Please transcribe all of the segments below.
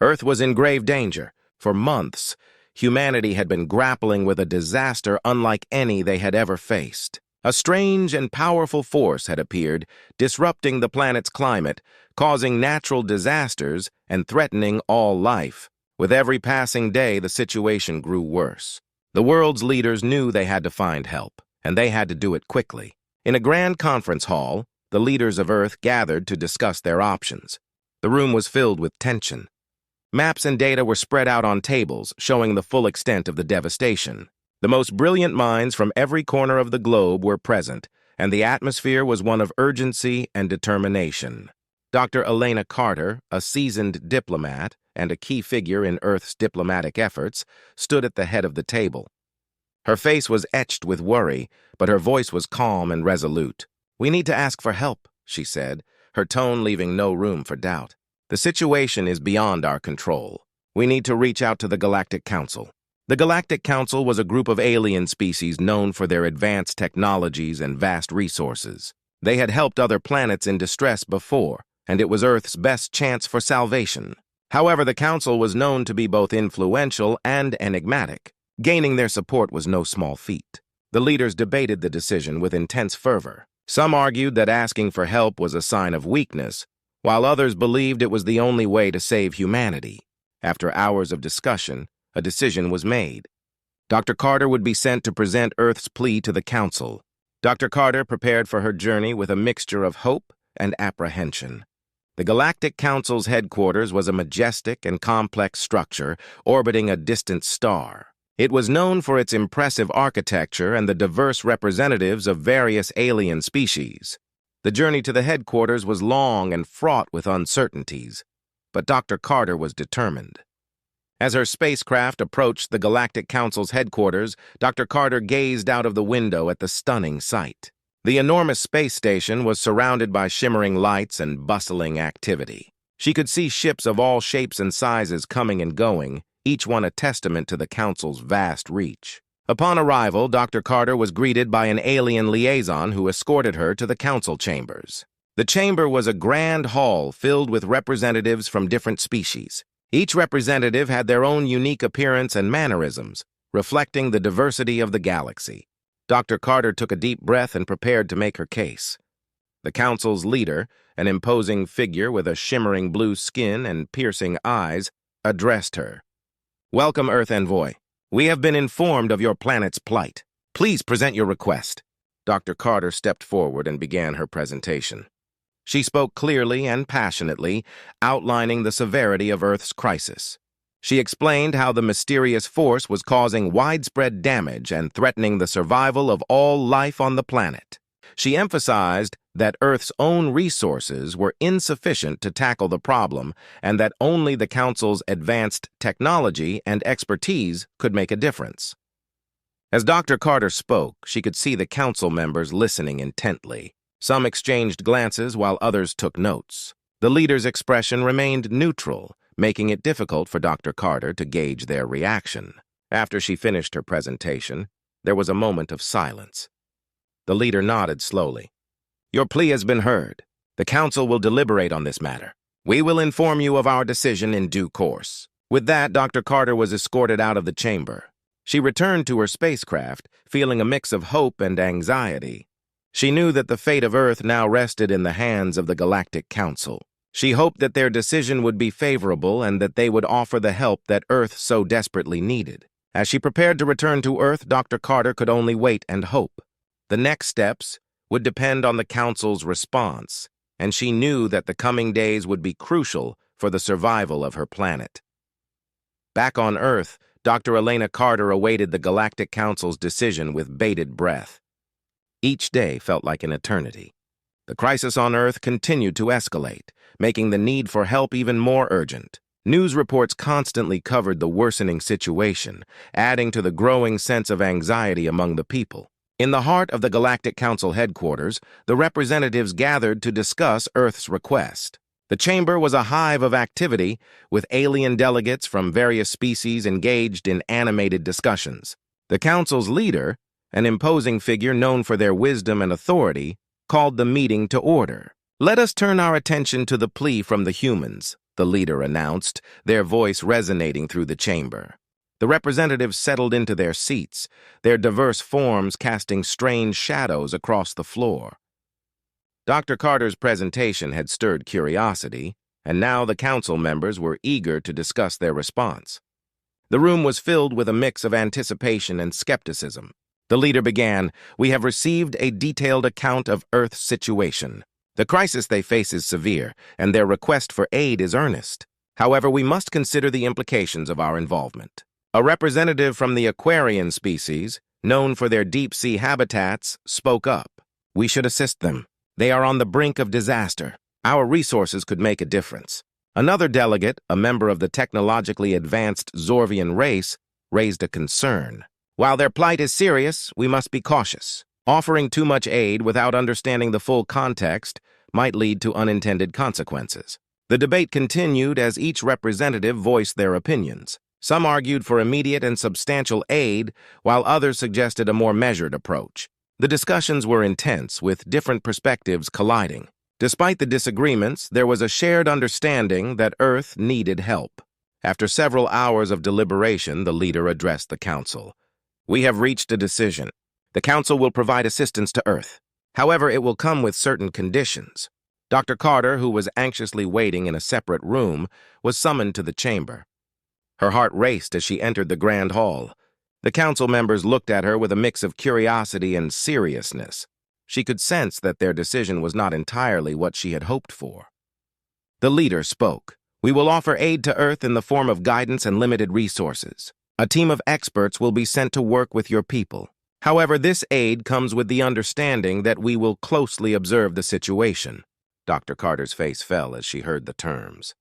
Earth was in grave danger. For months, humanity had been grappling with a disaster unlike any they had ever faced. A strange and powerful force had appeared, disrupting the planet's climate, causing natural disasters, and threatening all life. With every passing day, the situation grew worse. The world's leaders knew they had to find help, and they had to do it quickly. In a grand conference hall, the leaders of Earth gathered to discuss their options. The room was filled with tension. Maps and data were spread out on tables, showing the full extent of the devastation. The most brilliant minds from every corner of the globe were present, and the atmosphere was one of urgency and determination. Dr. Elena Carter, a seasoned diplomat and a key figure in Earth's diplomatic efforts, stood at the head of the table. Her face was etched with worry, but her voice was calm and resolute. "We need to ask for help," she said, her tone leaving no room for doubt. "The situation is beyond our control. We need to reach out to the Galactic Council." The Galactic Council was a group of alien species known for their advanced technologies and vast resources. They had helped other planets in distress before, and it was Earth's best chance for salvation. However, the Council was known to be both influential and enigmatic. Gaining their support was no small feat. The leaders debated the decision with intense fervor. Some argued that asking for help was a sign of weakness, while others believed it was the only way to save humanity. After hours of discussion, a decision was made. Dr. Carter would be sent to present Earth's plea to the Council. Dr. Carter prepared for her journey with a mixture of hope and apprehension. The Galactic Council's headquarters was a majestic and complex structure orbiting a distant star. It was known for its impressive architecture and the diverse representatives of various alien species. The journey to the headquarters was long and fraught with uncertainties, but Dr. Carter was determined. As her spacecraft approached the Galactic Council's headquarters, Dr. Carter gazed out of the window at the stunning sight. The enormous space station was surrounded by shimmering lights and bustling activity. She could see ships of all shapes and sizes coming and going, each one a testament to the Council's vast reach. Upon arrival, Dr. Carter was greeted by an alien liaison who escorted her to the Council chambers. The chamber was a grand hall filled with representatives from different species. Each representative had their own unique appearance and mannerisms, reflecting the diversity of the galaxy. Dr. Carter took a deep breath and prepared to make her case. The Council's leader, an imposing figure with a shimmering blue skin and piercing eyes, addressed her. "Welcome, Earth Envoy. We have been informed of your planet's plight. Please present your request." Dr. Carter stepped forward and began her presentation. She spoke clearly and passionately, outlining the severity of Earth's crisis. She explained how the mysterious force was causing widespread damage and threatening the survival of all life on the planet. She emphasized that Earth's own resources were insufficient to tackle the problem and that only the Council's advanced technology and expertise could make a difference. As Dr. Carter spoke, she could see the Council members listening intently. Some exchanged glances while others took notes. The leader's expression remained neutral, making it difficult for Dr. Carter to gauge their reaction. After she finished her presentation, there was a moment of silence. The leader nodded slowly. "Your plea has been heard. The Council will deliberate on this matter. We will inform you of our decision in due course." With that, Dr. Carter was escorted out of the chamber. She returned to her spacecraft, feeling a mix of hope and anxiety. She knew that the fate of Earth now rested in the hands of the Galactic Council. She hoped that their decision would be favorable and that they would offer the help that Earth so desperately needed. As she prepared to return to Earth, Dr. Carter could only wait and hope. The next steps would depend on the Council's response, and she knew that the coming days would be crucial for the survival of her planet. Back on Earth, Dr. Elena Carter awaited the Galactic Council's decision with bated breath. Each day felt like an eternity. The crisis on Earth continued to escalate, making the need for help even more urgent. News reports constantly covered the worsening situation, adding to the growing sense of anxiety among the people. In the heart of the Galactic Council headquarters, the representatives gathered to discuss Earth's request. The chamber was a hive of activity, with alien delegates from various species engaged in animated discussions. The Council's leader, an imposing figure known for their wisdom and authority, called the meeting to order. "Let us turn our attention to the plea from the humans," the leader announced, their voice resonating through the chamber. The representatives settled into their seats, their diverse forms casting strange shadows across the floor. Dr. Carter's presentation had stirred curiosity, and now the council members were eager to discuss their response. The room was filled with a mix of anticipation and skepticism. The leader began, "We have received a detailed account of Earth's situation. The crisis they face is severe, and their request for aid is earnest. However, we must consider the implications of our involvement." A representative from the Aquarian species, known for their deep-sea habitats, spoke up. "We should assist them. They are on the brink of disaster. Our resources could make a difference." Another delegate, a member of the technologically advanced Zorvian race, raised a concern. "While their plight is serious, we must be cautious. Offering too much aid without understanding the full context might lead to unintended consequences." The debate continued as each representative voiced their opinions. Some argued for immediate and substantial aid, while others suggested a more measured approach. The discussions were intense, with different perspectives colliding. Despite the disagreements, there was a shared understanding that Earth needed help. After several hours of deliberation, the leader addressed the council. "We have reached a decision. The council will provide assistance to Earth. However, it will come with certain conditions." Dr. Carter, who was anxiously waiting in a separate room, was summoned to the chamber. Her heart raced as she entered the grand hall. The council members looked at her with a mix of curiosity and seriousness. She could sense that their decision was not entirely what she had hoped for. The leader spoke. "We will offer aid to Earth in the form of guidance and limited resources. A team of experts will be sent to work with your people. However, this aid comes with the understanding that we will closely observe the situation." Dr. Carter's face fell as she heard the terms.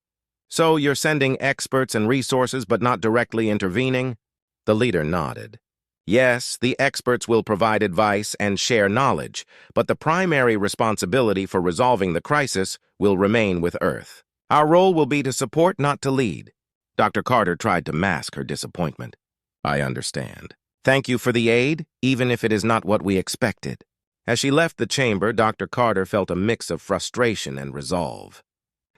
"So you're sending experts and resources but not directly intervening?" The leader nodded. "Yes, the experts will provide advice and share knowledge, but the primary responsibility for resolving the crisis will remain with Earth. Our role will be to support, not to lead." Dr. Carter tried to mask her disappointment. "I understand. Thank you for the aid, even if it is not what we expected." As she left the chamber, Dr. Carter felt a mix of frustration and resolve.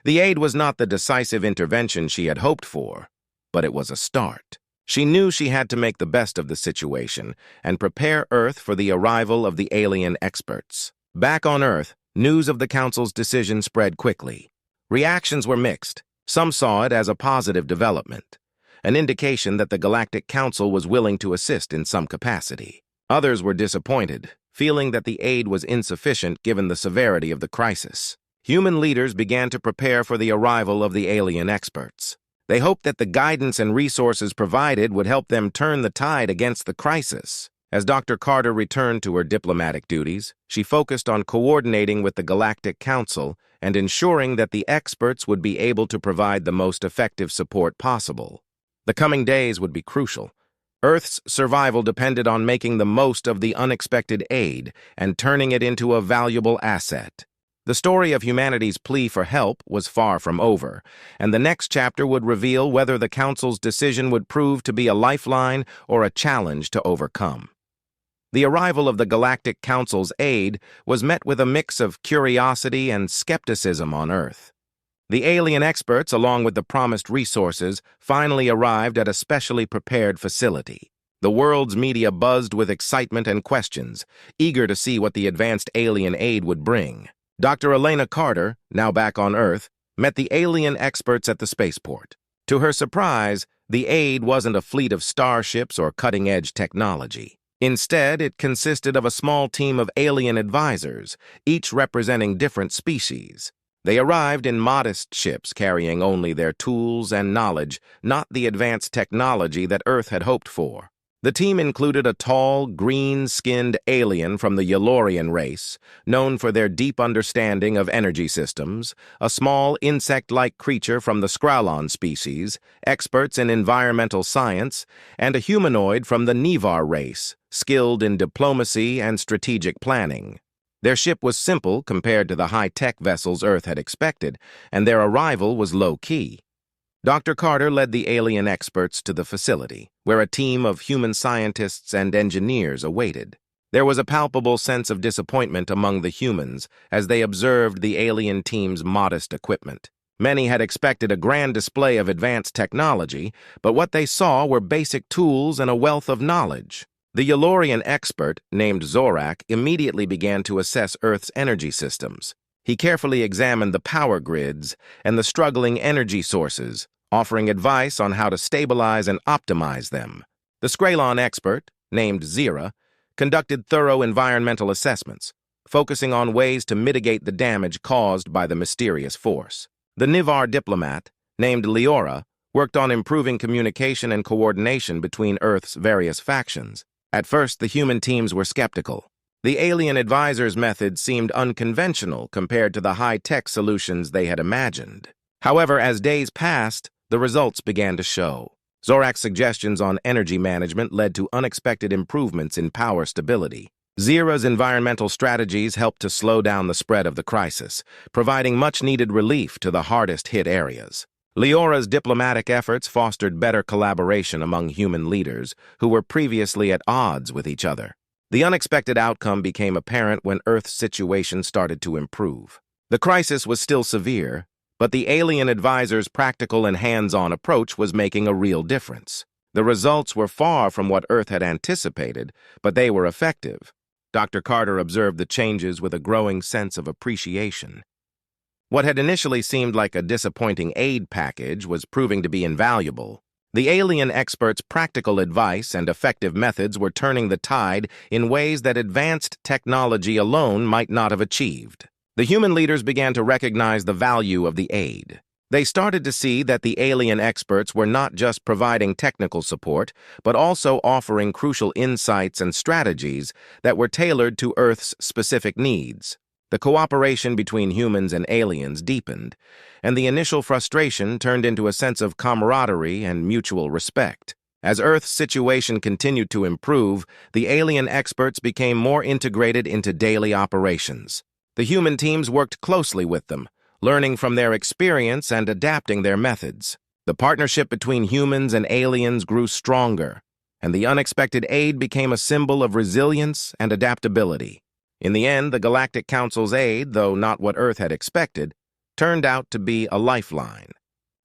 The aid was not the decisive intervention she had hoped for, but it was a start. She knew she had to make the best of the situation and prepare Earth for the arrival of the alien experts. Back on Earth, news of the Council's decision spread quickly. Reactions were mixed. Some saw it as a positive development, an indication that the Galactic Council was willing to assist in some capacity. Others were disappointed, feeling that the aid was insufficient given the severity of the crisis. Human leaders began to prepare for the arrival of the alien experts. They hoped that the guidance and resources provided would help them turn the tide against the crisis. As Dr. Carter returned to her diplomatic duties, she focused on coordinating with the Galactic Council and ensuring that the experts would be able to provide the most effective support possible. The coming days would be crucial. Earth's survival depended on making the most of the unexpected aid and turning it into a valuable asset. The story of humanity's plea for help was far from over, and the next chapter would reveal whether the Council's decision would prove to be a lifeline or a challenge to overcome. The arrival of the Galactic Council's aid was met with a mix of curiosity and skepticism on Earth. The alien experts, along with the promised resources, finally arrived at a specially prepared facility. The world's media buzzed with excitement and questions, eager to see what the advanced alien aid would bring. Dr. Elena Carter, now back on Earth, met the alien experts at the spaceport. To her surprise, the aid wasn't a fleet of starships or cutting-edge technology. Instead, it consisted of a small team of alien advisors, each representing different species. They arrived in modest ships carrying only their tools and knowledge, not the advanced technology that Earth had hoped for. The team included a tall, green-skinned alien from the Yalorian race, known for their deep understanding of energy systems, a small insect-like creature from the Skrallon species, experts in environmental science, and a humanoid from the Nevar race, skilled in diplomacy and strategic planning. Their ship was simple compared to the high-tech vessels Earth had expected, and their arrival was low-key. Dr. Carter led the alien experts to the facility, where a team of human scientists and engineers awaited. There was a palpable sense of disappointment among the humans as they observed the alien team's modest equipment. Many had expected a grand display of advanced technology, but what they saw were basic tools and a wealth of knowledge. The Yolorian expert, named Zorak, immediately began to assess Earth's energy systems. He carefully examined the power grids and the struggling energy sources, offering advice on how to stabilize and optimize them. The Skralon expert, named Zira, conducted thorough environmental assessments, focusing on ways to mitigate the damage caused by the mysterious force. The Nivar diplomat, named Leora, worked on improving communication and coordination between Earth's various factions. At first, the human teams were skeptical. The alien advisors' methods seemed unconventional compared to the high-tech solutions they had imagined. However, as days passed, the results began to show. Zorak's suggestions on energy management led to unexpected improvements in power stability. Zira's environmental strategies helped to slow down the spread of the crisis, providing much-needed relief to the hardest-hit areas. Leora's diplomatic efforts fostered better collaboration among human leaders who were previously at odds with each other. The unexpected outcome became apparent when Earth's situation started to improve. The crisis was still severe, but the alien advisor's practical and hands-on approach was making a real difference. The results were far from what Earth had anticipated, but they were effective. Dr. Carter observed the changes with a growing sense of appreciation. What had initially seemed like a disappointing aid package was proving to be invaluable. The alien experts' practical advice and effective methods were turning the tide in ways that advanced technology alone might not have achieved. The human leaders began to recognize the value of the aid. They started to see that the alien experts were not just providing technical support, but also offering crucial insights and strategies that were tailored to Earth's specific needs. The cooperation between humans and aliens deepened, and the initial frustration turned into a sense of camaraderie and mutual respect. As Earth's situation continued to improve, the alien experts became more integrated into daily operations. The human teams worked closely with them, learning from their experience and adapting their methods. The partnership between humans and aliens grew stronger, and the unexpected aid became a symbol of resilience and adaptability. In the end, the Galactic Council's aid, though not what Earth had expected, turned out to be a lifeline.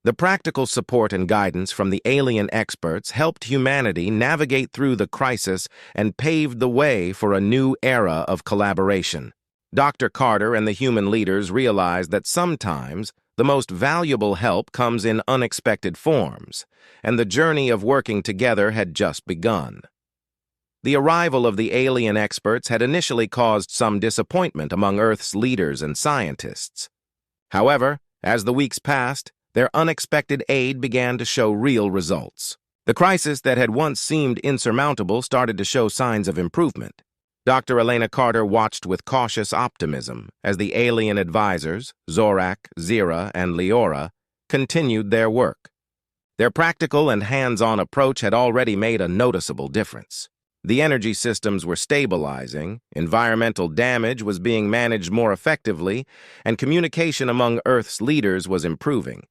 The practical support and guidance from the alien experts helped humanity navigate through the crisis and paved the way for a new era of collaboration. Dr. Carter and the human leaders realized that sometimes the most valuable help comes in unexpected forms, and the journey of working together had just begun. The arrival of the alien experts had initially caused some disappointment among Earth's leaders and scientists. However, as the weeks passed, their unexpected aid began to show real results. The crisis that had once seemed insurmountable started to show signs of improvement. Dr. Elena Carter watched with cautious optimism as the alien advisors, Zorak, Zira, and Leora, continued their work. Their practical and hands-on approach had already made a noticeable difference. The energy systems were stabilizing, environmental damage was being managed more effectively, and communication among Earth's leaders was improving.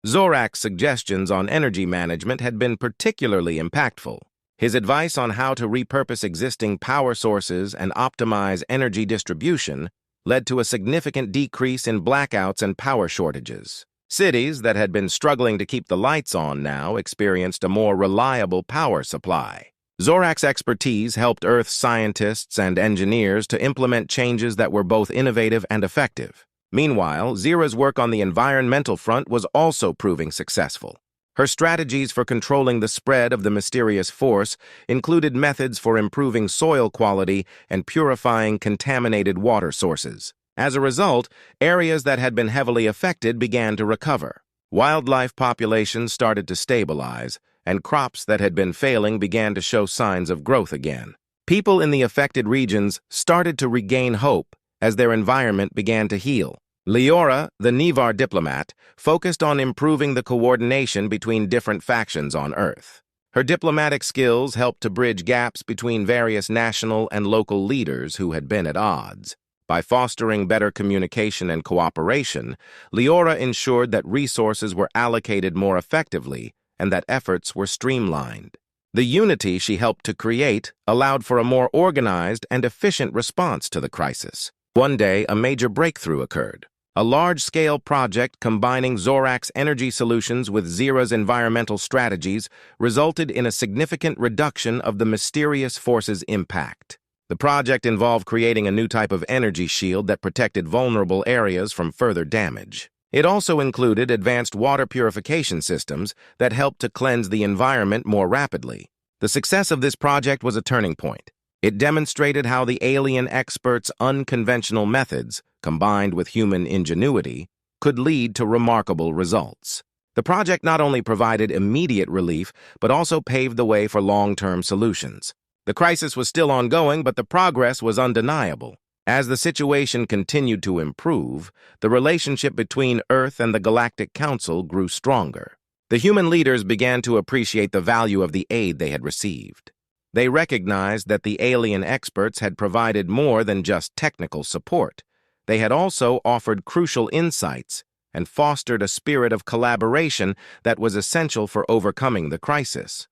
Zorak's suggestions on energy management had been particularly impactful. His advice on how to repurpose existing power sources and optimize energy distribution led to a significant decrease in blackouts and power shortages. Cities that had been struggling to keep the lights on now experienced a more reliable power supply. Zorak's expertise helped Earth's scientists and engineers to implement changes that were both innovative and effective. Meanwhile, Zira's work on the environmental front was also proving successful. Her strategies for controlling the spread of the mysterious force included methods for improving soil quality and purifying contaminated water sources. As a result, areas that had been heavily affected began to recover. Wildlife populations started to stabilize, and crops that had been failing began to show signs of growth again. People in the affected regions started to regain hope as their environment began to heal. Leora, the Nivar diplomat, focused on improving the coordination between different factions on Earth. Her diplomatic skills helped to bridge gaps between various national and local leaders who had been at odds. By fostering better communication and cooperation, Leora ensured that resources were allocated more effectively and that efforts were streamlined. The unity she helped to create allowed for a more organized and efficient response to the crisis. One day, a major breakthrough occurred. A large-scale project combining Zorak's energy solutions with Zira's environmental strategies resulted in a significant reduction of the mysterious force's impact. The project involved creating a new type of energy shield that protected vulnerable areas from further damage. It also included advanced water purification systems that helped to cleanse the environment more rapidly. The success of this project was a turning point. It demonstrated how the alien experts' unconventional methods, combined with human ingenuity, could lead to remarkable results. The project not only provided immediate relief, but also paved the way for long-term solutions. The crisis was still ongoing, but the progress was undeniable. As the situation continued to improve, the relationship between Earth and the Galactic Council grew stronger. The human leaders began to appreciate the value of the aid they had received. They recognized that the alien experts had provided more than just technical support. They had also offered crucial insights and fostered a spirit of collaboration that was essential for overcoming the crisis.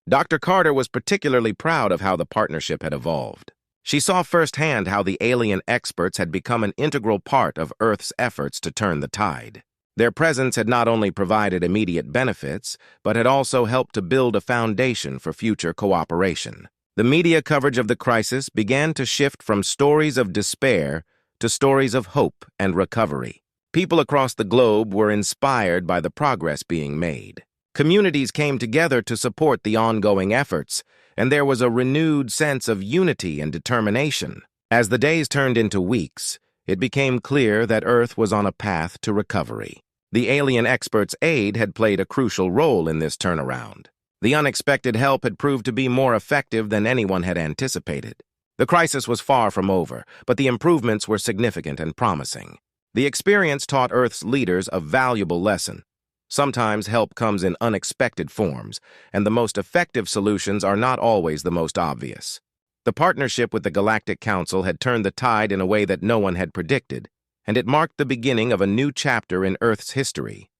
Dr. Carter was particularly proud of how the partnership had evolved. She saw firsthand how the alien experts had become an integral part of Earth's efforts to turn the tide. Their presence had not only provided immediate benefits, but had also helped to build a foundation for future cooperation. The media coverage of the crisis began to shift from stories of despair to stories of hope and recovery. People across the globe were inspired by the progress being made. Communities came together to support the ongoing efforts, and there was a renewed sense of unity and determination. As the days turned into weeks, it became clear that Earth was on a path to recovery. The alien experts' aid had played a crucial role in this turnaround. The unexpected help had proved to be more effective than anyone had anticipated. The crisis was far from over, but the improvements were significant and promising. The experience taught Earth's leaders a valuable lesson. Sometimes help comes in unexpected forms, and the most effective solutions are not always the most obvious. The partnership with the Galactic Council had turned the tide in a way that no one had predicted, and it marked the beginning of a new chapter in Earth's history.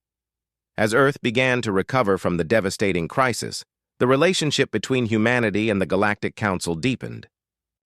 As Earth began to recover from the devastating crisis, the relationship between humanity and the Galactic Council deepened.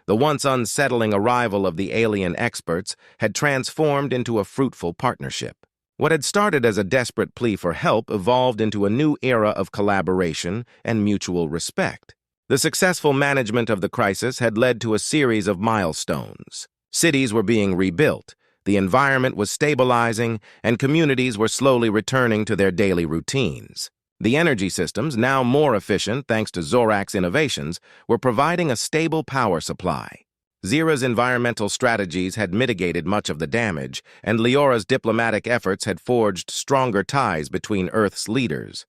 The once unsettling arrival of the alien experts had transformed into a fruitful partnership. What had started as a desperate plea for help evolved into a new era of collaboration and mutual respect. The successful management of the crisis had led to a series of milestones. Cities were being rebuilt, the environment was stabilizing, and communities were slowly returning to their daily routines. The energy systems, now more efficient thanks to Zorak's innovations, were providing a stable power supply. Zira's environmental strategies had mitigated much of the damage, and Leora's diplomatic efforts had forged stronger ties between Earth's leaders.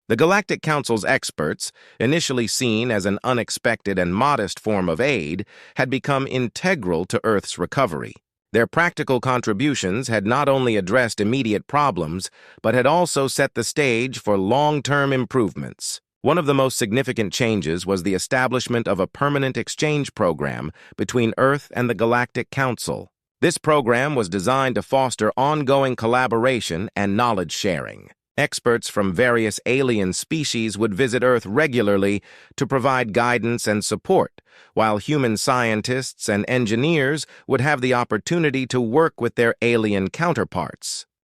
The Galactic Council's experts, initially seen as an unexpected and modest form of aid, had become integral to Earth's recovery. Their practical contributions had not only addressed immediate problems, but had also set the stage for long-term improvements. One of the most significant changes was the establishment of a permanent exchange program between Earth and the Galactic Council. This program was designed to foster ongoing collaboration and knowledge sharing. Experts from various alien species would visit Earth regularly to provide guidance and support, while human scientists and engineers would have the opportunity to work with their alien counterparts.